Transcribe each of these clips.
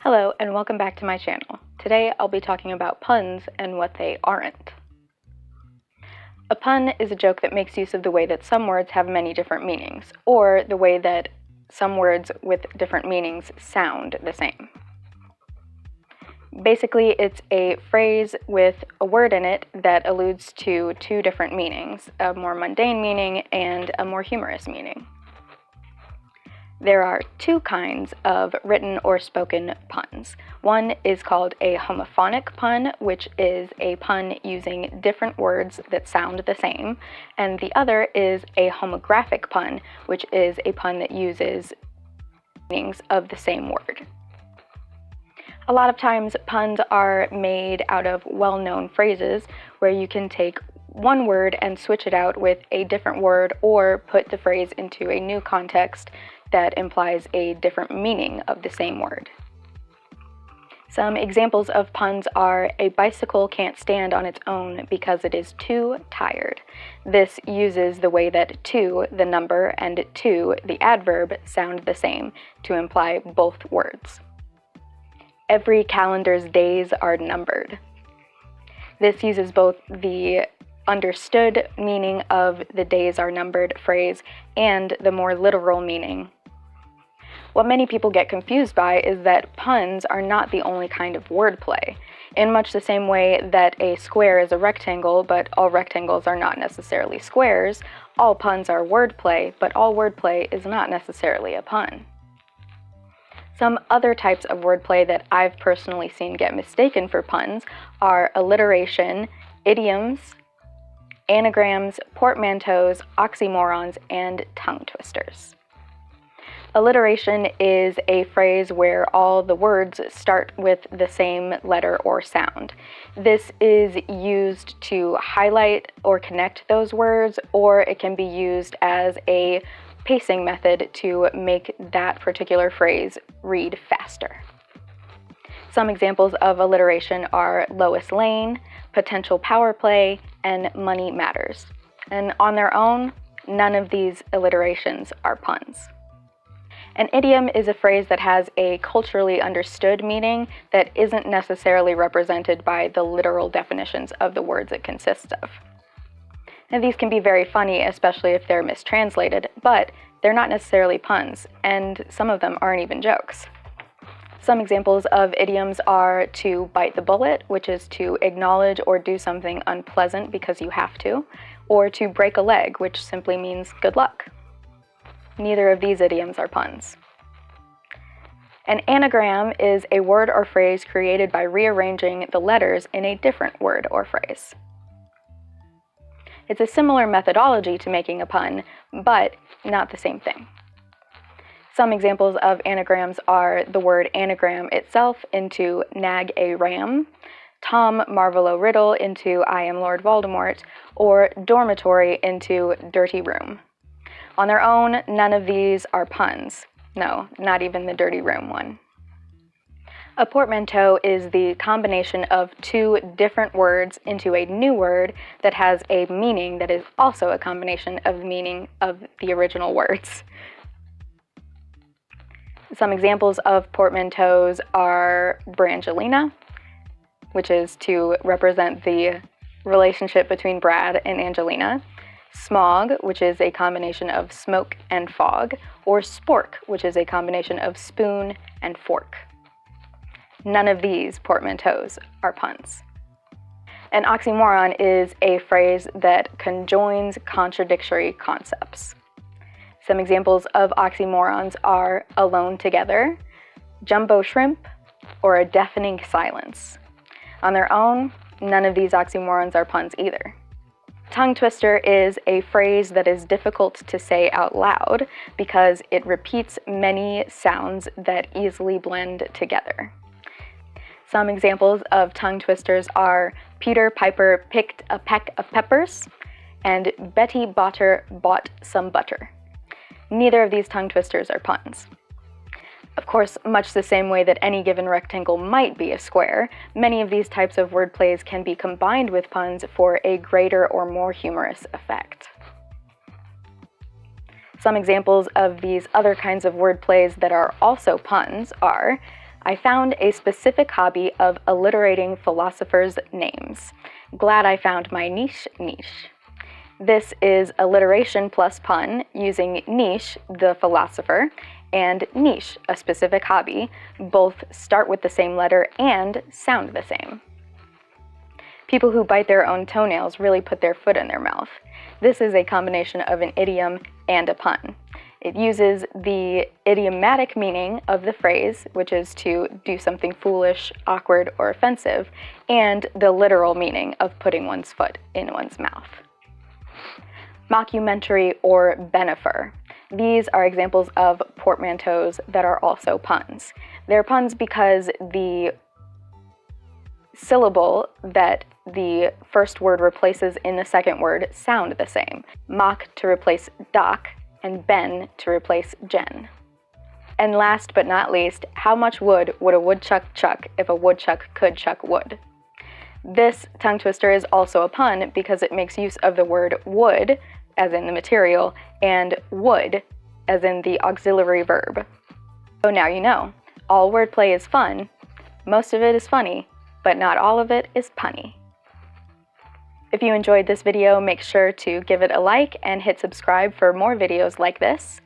Hello and welcome back to my channel. Today I'll be talking about puns and what they aren't. A pun is a joke that makes use of the way that some words have many different meanings, or the way that some words with different meanings sound the same. Basically, it's a phrase with a word in it that alludes to two different meanings, a more mundane meaning and a more humorous meaning. There are two kinds of written or spoken puns. One is called a homophonic pun, which is a pun using different words that sound the same, and the other is a homographic pun, which is a pun that uses meanings of the same word. A lot of times puns are made out of well-known phrases where you can take one word and switch it out with a different word or put the phrase into a new context that implies a different meaning of the same word. Some examples of puns are a bicycle can't stand on its own because it is too tired. This uses the way that to, the number, and to, the adverb, sound the same to imply both words. Every calendar's days are numbered. This uses both the understood meaning of the days are numbered phrase and the more literal meaning. What many people get confused by is that puns are not the only kind of wordplay. In much the same way that a square is a rectangle, but all rectangles are not necessarily squares, all puns are wordplay, but all wordplay is not necessarily a pun. Some other types of wordplay that I've personally seen get mistaken for puns are alliteration, idioms, anagrams, portmanteaus, oxymorons, and tongue twisters. Alliteration is a phrase where all the words start with the same letter or sound. This is used to highlight or connect those words, or it can be used as a pacing method to make that particular phrase read faster. Some examples of alliteration are Lois Lane, potential power play, and money matters. And on their own, none of these alliterations are puns. An idiom is a phrase that has a culturally understood meaning that isn't necessarily represented by the literal definitions of the words it consists of. Now, these can be very funny, especially if they're mistranslated, but they're not necessarily puns, and some of them aren't even jokes. Some examples of idioms are to bite the bullet, which is to acknowledge or do something unpleasant because you have to, or to break a leg, which simply means good luck. Neither of these idioms are puns. An anagram is a word or phrase created by rearranging the letters in a different word or phrase. It's a similar methodology to making a pun, but not the same thing. Some examples of anagrams are the word anagram itself into nag a ram, Tom marvel a riddle into I am Lord Voldemort, or dormitory into dirty room. On their own, none of these are puns. No, not even the dirty room one. A portmanteau is the combination of two different words into a new word that has a meaning that is also a combination of the meaning of the original words. Some examples of portmanteaus are Brangelina, which is to represent the relationship between Brad and Angelina, smog, which is a combination of smoke and fog, or spork, which is a combination of spoon and fork. None of these portmanteaus are puns. An oxymoron is a phrase that conjoins contradictory concepts. Some examples of oxymorons are alone together, jumbo shrimp, or a deafening silence. On their own, none of these oxymorons are puns either. Tongue twister is a phrase that is difficult to say out loud because it repeats many sounds that easily blend together. Some examples of tongue twisters are Peter Piper picked a peck of peppers and Betty Botter bought some butter. Neither of these tongue twisters are puns. Of course, much the same way that any given rectangle might be a square, many of these types of wordplays can be combined with puns for a greater or more humorous effect. Some examples of these other kinds of wordplays that are also puns are I found a specific hobby of alliterating philosophers' names. Glad I found my niche. This is alliteration plus pun, using niche, the philosopher, and niche, a specific hobby. Both start with the same letter and sound the same. People who bite their own toenails really put their foot in their mouth. This is a combination of an idiom and a pun. It uses the idiomatic meaning of the phrase, which is to do something foolish, awkward, or offensive, and the literal meaning of putting one's foot in one's mouth. Mockumentary or benefer. These are examples of portmanteaus that are also puns. They're puns because the syllable that the first word replaces in the second word sound the same. Mock to replace doc, and ben to replace gen. And last but not least, how much wood would a woodchuck chuck if a woodchuck could chuck wood? This tongue twister is also a pun because it makes use of the word wood, as in the material, and would, as in the auxiliary verb. So now you know, all wordplay is fun, most of it is funny, but not all of it is punny. If you enjoyed this video, make sure to give it a like and hit subscribe for more videos like this.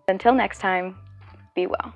Until next time, be well.